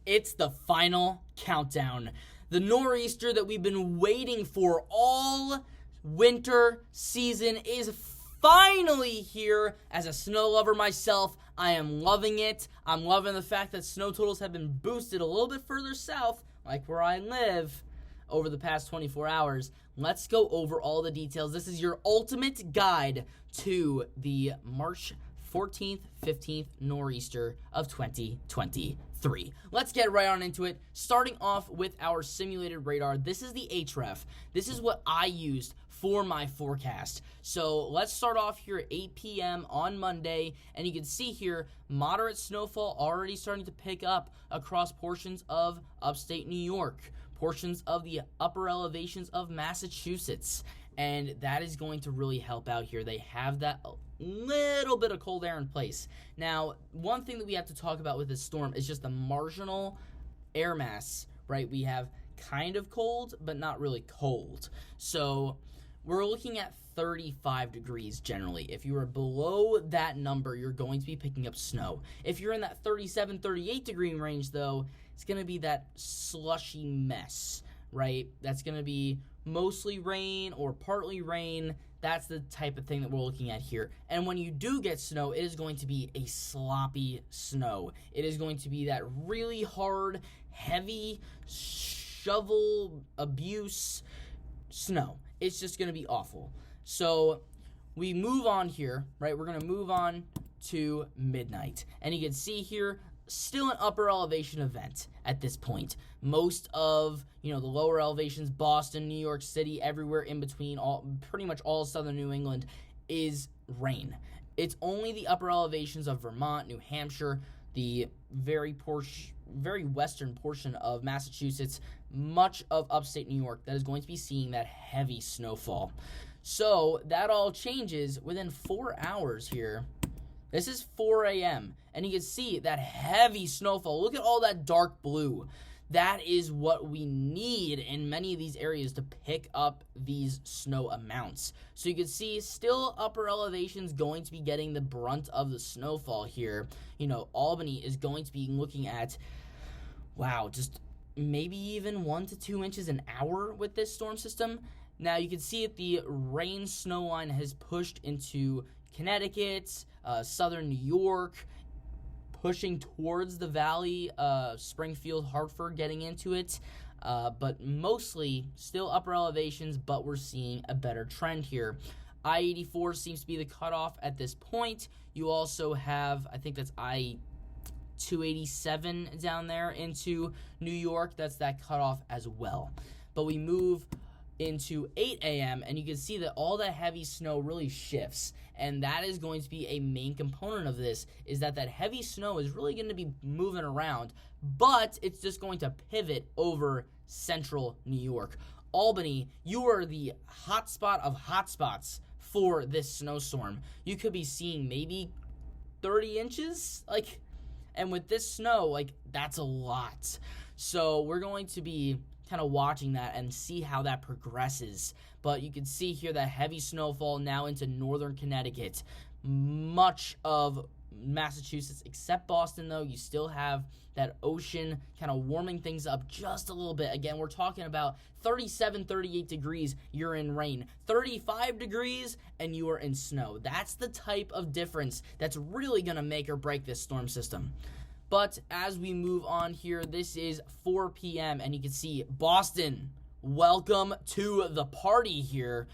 It's the final countdown. The nor'easter that we've been waiting for all winter season is finally here. As a snow lover myself, I am loving it. I'm loving the fact that snow totals have been boosted a little bit further south, like where I live, over the past 24 hours. Let's go over all the details. This is your ultimate guide to the March 14th, 15th nor'easter of 2023. Let's get right on into it. Starting off with our simulated radar, this is the HREF. This is what I used for my forecast. So let's start off here at 8 p.m. on Monday, and you can see here moderate snowfall already starting to pick up across portions of upstate New York, portions of the upper elevations of Massachusetts, and that is going to really help out here. They have that little bit of cold air in place. Now, one thing that we have to talk about with this storm is just the marginal air mass, right? We have kind of cold, but not really cold. So we're looking at 35 degrees generally. If you are below that number, you're going to be picking up snow. If you're in that 37, 38 degree range, though, it's going to be that slushy mess, right? That's going to be mostly rain or partly rain. That's the type of thing that we're looking at here. And when you do get snow, it is going to be a sloppy snow. It is going to be that really hard, heavy, shovel abuse snow. It's just going to be awful. So we move on here, right? We're going to move on to midnight. And you can see here, still an upper elevation event at this point. Most of, the lower elevations, Boston, New York City, everywhere in between, pretty much all southern New England is rain. It's only the upper elevations of Vermont, New Hampshire, the very western portion of Massachusetts, much of upstate New York that is going to be seeing that heavy snowfall. So that all changes within 4 hours here. This is 4 a.m., and you can see that heavy snowfall. Look at all that dark blue. That is what we need in many of these areas to pick up these snow amounts. So you can see still upper elevations going to be getting the brunt of the snowfall here. Albany is going to be looking at, just maybe even 1 to 2 inches an hour with this storm system. Now you can see that the rain snow line has pushed into Connecticut, southern New York, pushing towards the valley, Springfield, Hartford, getting into it, but mostly still upper elevations, but we're seeing a better trend here. I-84 seems to be the cutoff at this point. You also have, I think that's I-287 down there into New York. That's that cutoff as well. But we move into 8 a.m. and you can see that all that heavy snow really shifts, and that is going to be a main component of this, is that heavy snow is really going to be moving around, but it's just going to pivot over central New York. Albany, you are the hotspot of hotspots for this snowstorm. You could be seeing maybe 30 inches, and with this snow, that's a lot. So we're going to be kind of watching that and see how that progresses. But you can see here that heavy snowfall now into northern Connecticut. Much of Massachusetts, except Boston, though, you still have that ocean kind of warming things up just a little bit. Again, we're talking about 37, 38 degrees, you're in rain. 35 degrees, and you are in snow. That's the type of difference that's really going to make or break this storm system. But as we move on here, this is 4 p.m., and you can see Boston, welcome to the party here.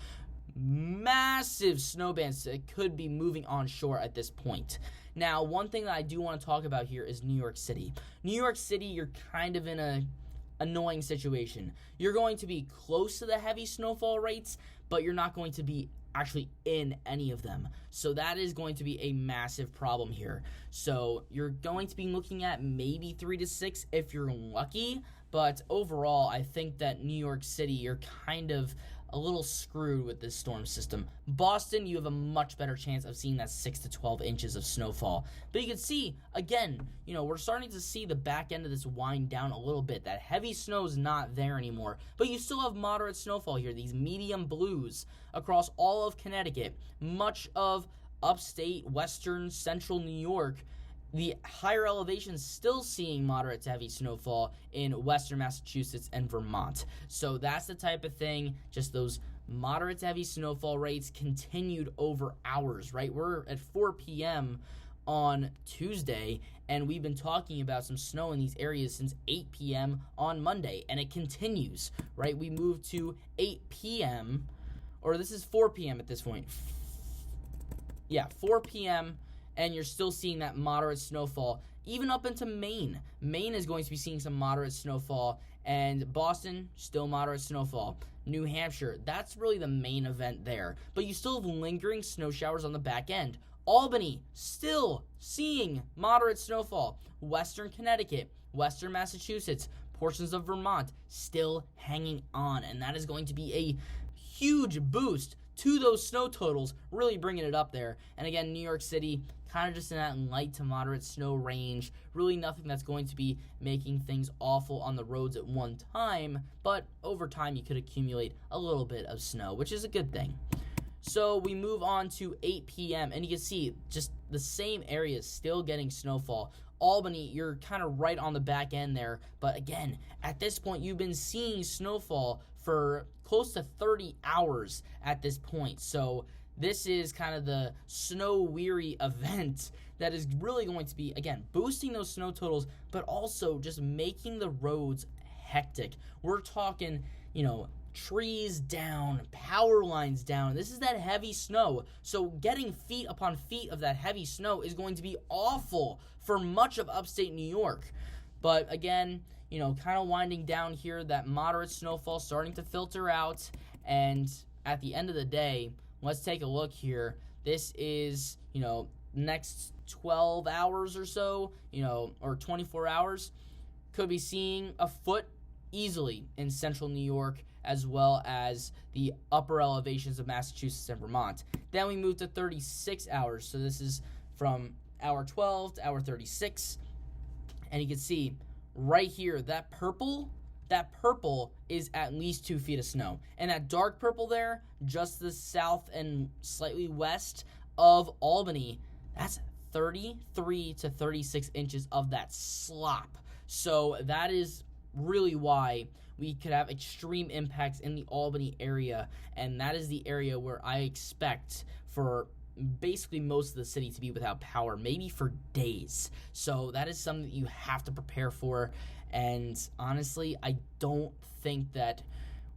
Massive snow bands that could be moving on shore at this point. Now, one thing that I do want to talk about here is New York City. New York City, you're kind of in a annoying situation. You're going to be close to the heavy snowfall rates, but you're not going to be actually in any of them. So that is going to be a massive problem here. So you're going to be looking at maybe 3 to 6 if you're lucky, but overall, I think that New York City, you're kind of a little screwed with this storm system. Boston, you have a much better chance of seeing that 6 to 12 inches of snowfall. But you can see, again, we're starting to see the back end of this wind down a little bit. That heavy snow is not there anymore. But you still have moderate snowfall here, these medium blues across all of Connecticut, much of upstate, western, central New York, the higher elevations still seeing moderate to heavy snowfall in western Massachusetts and Vermont. So that's the type of thing, just those moderate to heavy snowfall rates continued over hours, right? We're at 4 p.m. on Tuesday, and we've been talking about some snow in these areas since 8 p.m. on Monday, and it continues, right? We moved to 8 p.m., or this is 4 p.m. at this point. Yeah, 4 p.m., and you're still seeing that moderate snowfall, even up into Maine. Maine is going to be seeing some moderate snowfall, and Boston, still moderate snowfall. New Hampshire, that's really the main event there. But you still have lingering snow showers on the back end. Albany, still seeing moderate snowfall. Western Connecticut, western Massachusetts, portions of Vermont, still hanging on. And that is going to be a huge boost to those snow totals, really bringing it up there. And again, New York City, kind of just in that light to moderate snow range. Really nothing that's going to be making things awful on the roads at one time, but over time you could accumulate a little bit of snow, which is a good thing. So we move on to 8 p.m., and you can see just the same areas still getting snowfall. Albany, you're kind of right on the back end there, but again, at this point, you've been seeing snowfall for close to 30 hours at this point. So this is kind of the snow-weary event that is really going to be, again, boosting those snow totals, but also just making the roads hectic. We're talking, trees down, power lines down. This is that heavy snow. So getting feet upon feet of that heavy snow is going to be awful for much of upstate New York. But again, kind of winding down here, that moderate snowfall starting to filter out. And at the end of the day, let's take a look here. This is, next 12 hours or so, or 24 hours, could be seeing a foot easily in central New York, as well as the upper elevations of Massachusetts and Vermont. Then we move to 36 hours. So this is from hour 12 to hour 36. And you can see right here, that purple is at least 2 feet of snow. And that dark purple there, just the south and slightly west of Albany, that's 33 to 36 inches of that slop. So that is really why we could have extreme impacts in the Albany area, and that is the area where I expect for basically most of the city to be without power, maybe for days. So that is something that you have to prepare for, and honestly, I don't think that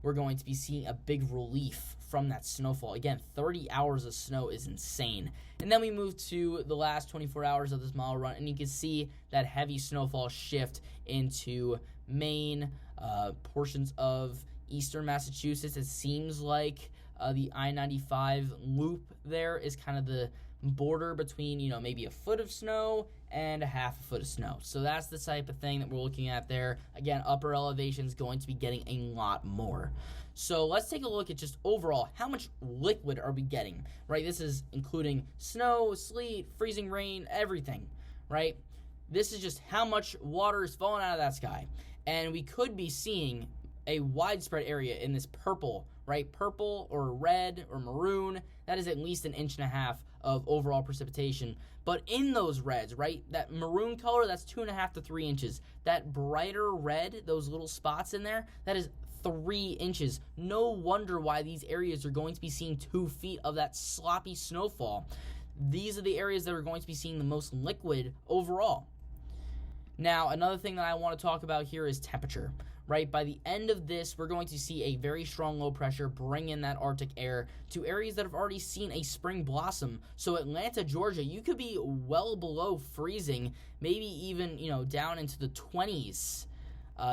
we're going to be seeing a big relief from that snowfall. Again, 30 hours of snow is insane. And then we move to the last 24 hours of this mile run, and you can see that heavy snowfall shift into Maine, portions of eastern Massachusetts. It seems like the I-95 loop there is kind of the border between, maybe a foot of snow and a half a foot of snow. So that's the type of thing that we're looking at there. Again, upper elevations going to be getting a lot more. So let's take a look at just overall, how much liquid are we getting, right? This is including snow, sleet, freezing rain, everything, right? This is just how much water is falling out of that sky. And we could be seeing a widespread area in this purple, right? Purple or red or maroon, that is at least 1.5 inches of overall precipitation. But in those reds, right, that maroon color, that's 2.5 to 3 inches. That brighter red, those little spots in there, that is 3 inches. No wonder why these areas are going to be seeing 2 feet of that sloppy snowfall. These are the areas that are going to be seeing the most liquid overall. Now, another thing that I want to talk about here is temperature, right? By the end of this, we're going to see a very strong low pressure bring in that Arctic air to areas that have already seen a spring blossom. So Atlanta, Georgia, you could be well below freezing, maybe even, down into the 20s.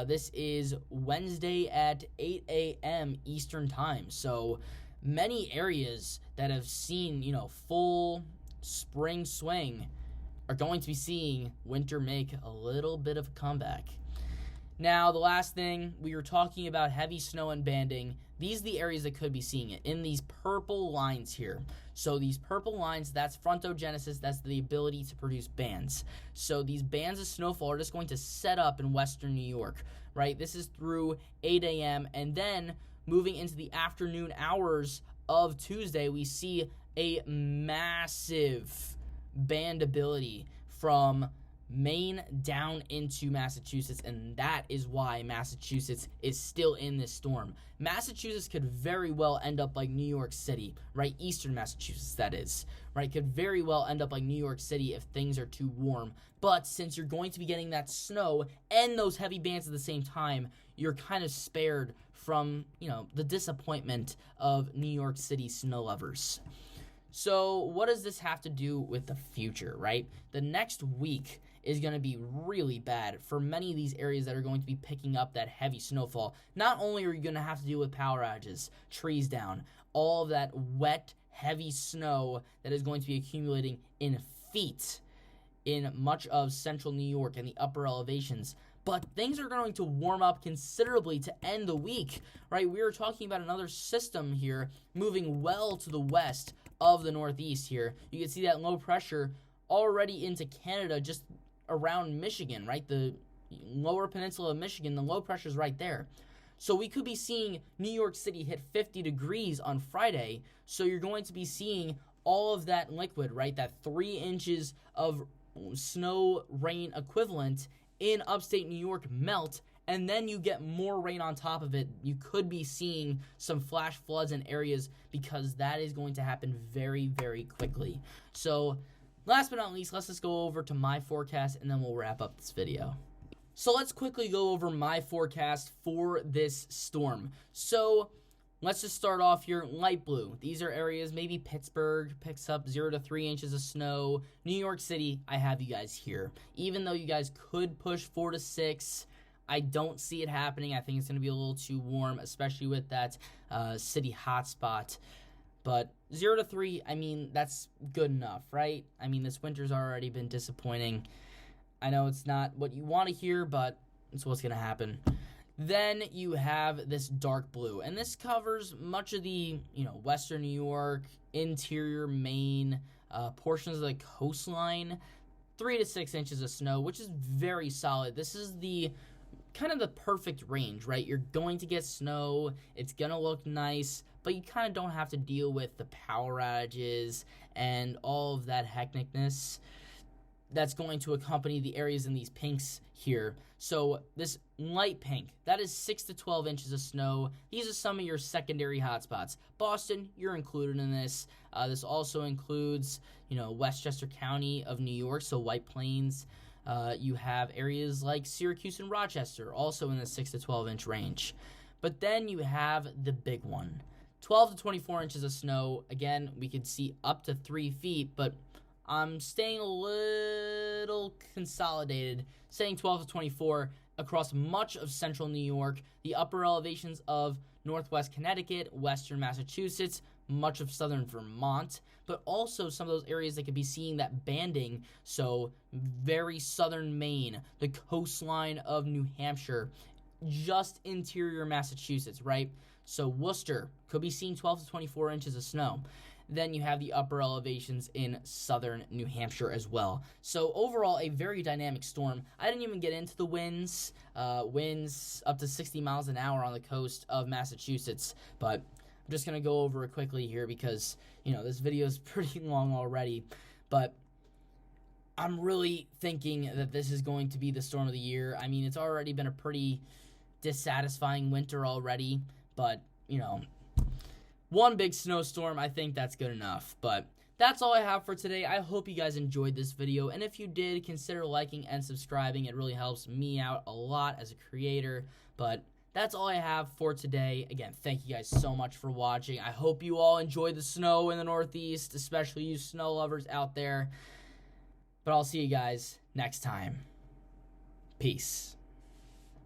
This is Wednesday at 8 a.m. Eastern time. So many areas that have seen, full spring swing are going to be seeing winter make a little bit of a comeback. Now, the last thing, we were talking about heavy snow and banding. These are the areas that could be seeing it in these purple lines here. So these purple lines, that's frontogenesis, that's the ability to produce bands. So these bands of snowfall are just going to set up in western New York, right? This is through 8 a.m. and then moving into the afternoon hours of Tuesday, we see a massive band ability from Maine down into Massachusetts, and that is why Massachusetts is still in this storm. Massachusetts could very well end up like New York City, right? Eastern Massachusetts, that is, right? Could very well end up like New York City if things are too warm. But since you're going to be getting that snow and those heavy bands at the same time, you're kind of spared from, the disappointment of New York City snow lovers. So what does this have to do with the future, right? The next week is going to be really bad for many of these areas that are going to be picking up that heavy snowfall. Not only are you going to have to deal with power outages, trees down, all of that wet, heavy snow that is going to be accumulating in feet in much of central New York and the upper elevations. But things are going to warm up considerably to end the week, right? We are talking about another system here moving well to the west of the Northeast here. You can see that low pressure already into Canada, just around Michigan, right? The lower peninsula of Michigan, the low pressure is right there. So we could be seeing New York City hit 50 degrees on Friday. So you're going to be seeing all of that liquid, right? That 3 inches of snow rain equivalent in upstate New York melt, and then you get more rain on top of it. You could be seeing some flash floods in areas because that is going to happen very, very quickly. So last but not least, let's just go over to my forecast, and then we'll wrap up this video. So let's quickly go over my forecast for this storm. So let's just start off here, light blue. These are areas, maybe Pittsburgh picks up 0 to 3 inches of snow. New York City, I have you guys here. Even though you guys could push 4 to 6, I don't see it happening. I think it's going to be a little too warm, especially with that city hotspot. But 0 to 3, I mean, that's good enough, right? I mean, this winter's already been disappointing. I know it's not what you want to hear, but it's what's going to happen. Then you have this dark blue, and this covers much of the, western New York, interior Maine, portions of the coastline, 3 to 6 inches of snow, which is very solid. This is the kind of the perfect range, right? You're going to get snow, it's going to look nice, but you kind of don't have to deal with the power outages and all of that hecticness that's going to accompany the areas in these pinks here. So this light pink, that is 6 to 12 inches of snow. These are some of your secondary hotspots. Boston, you're included in this. This also includes, Westchester County of New York, so White Plains. You have areas like Syracuse and Rochester, also in the 6 to 12 inch range. But then you have the big one, 12 to 24 inches of snow. Again, we could see up to 3 feet, but I'm staying a little consolidated, saying 12 to 24 across much of central New York, the upper elevations of northwest Connecticut, western Massachusetts, much of southern Vermont, but also some of those areas that could be seeing that banding, so very southern Maine, the coastline of New Hampshire, just interior Massachusetts, right? So Worcester could be seeing 12 to 24 inches of snow. Then you have the upper elevations in southern New Hampshire as well. So overall, a very dynamic storm. I didn't even get into the winds. Winds up to 60 miles an hour on the coast of Massachusetts. But I'm just going to go over it quickly here because, this video is pretty long already. But I'm really thinking that this is going to be the storm of the year. I mean, it's already been a pretty dissatisfying winter already. But, one big snowstorm, I think that's good enough. But that's all I have for today. I hope you guys enjoyed this video. And if you did, consider liking and subscribing. It really helps me out a lot as a creator. But that's all I have for today. Again, thank you guys so much for watching. I hope you all enjoyed the snow in the Northeast, especially you snow lovers out there. But I'll see you guys next time. Peace.